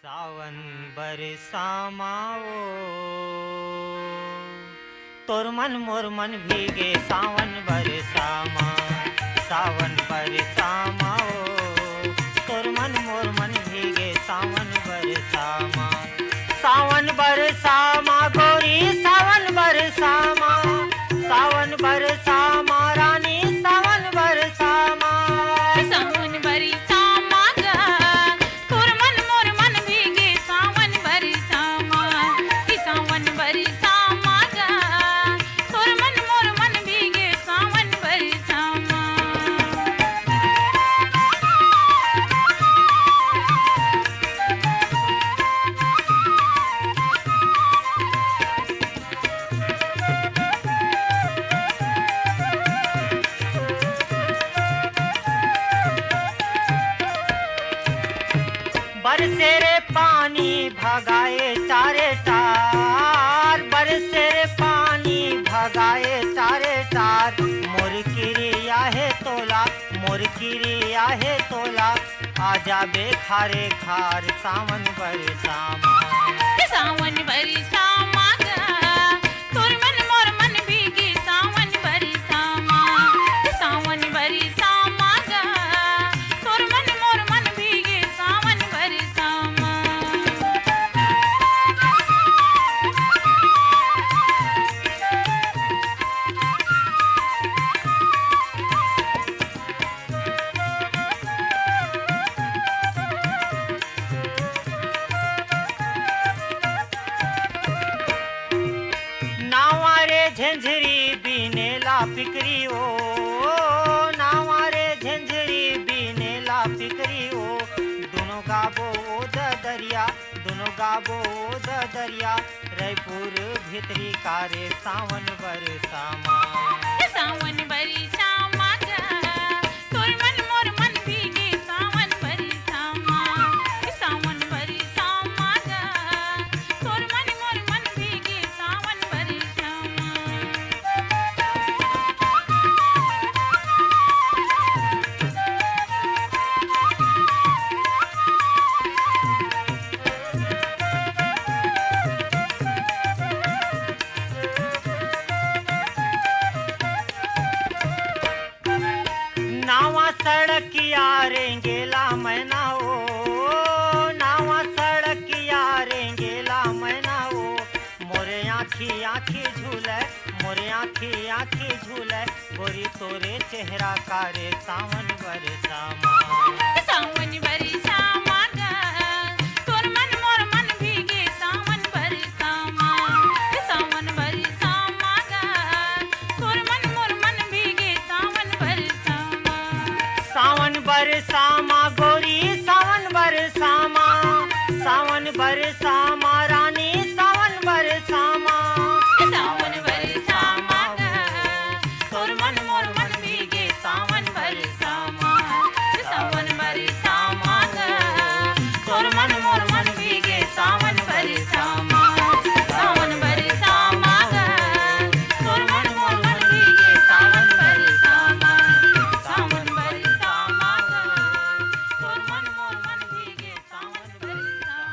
सावन बरसा माओ तोर मन मोर मन भीगे सावन बरसा मा सावन बरसा माओ तोर मन मोर मन भीगे सावन बरसा मा सावन बरसा मा गोरी सावन बरसा मा सावन बरसा मा रानी सावन बरसा मा सावन बरसा मा गा तोर मन मोर मन भीगे सावन बरसा मा सावन बरसा मा गा तोर मन मोर मन भीगे सावन बरसा मा बरसे रे पानी भगाए तारे तार बरसे रे पानी भगाए तारे तार मोर किरिया है तोला मोर किरिया है तोला आजा बे खारे खार सावन बरसा मा सावन बरसा मा गा तोर मन मोर मन भीगे सावन बरसा मा सावन बरसा मा गा तोर मन मोर मन भीगे सावन बरसा मा नावा रे झंझरी बीनेला पिकरी ओ नावा रे झंझरी बीनेला पिकरी ओ दोनों गाबो ओ दरिया दोनों गाबो ओ दरिया रायपुर भितरी कारे सावन बरसा मा सावन बरसा मा गा तोर मन मोर मन भीगे सावन बरसा मा सावन बरसा मा गा तोर मन मोर मन भीगे सावन बरसा मा नावा सड़किया रेंगेला मैना ओ नावा सड़किया रेंगेला मैना ओ मोरे आँखी आँखी झूले मोरे आँखी आँखी झूले गोरी तोरे चेहरा कारे सावन बरसा मा सावन बरसा मा गा तोर मन मोर मन भीगे सावन बरसा मा सावन बरसा मा गा तोर मन मोर मन भीगे सावन बरसा मा सावन बरसा मा गोरी सावन बरसा मा सावन बरसा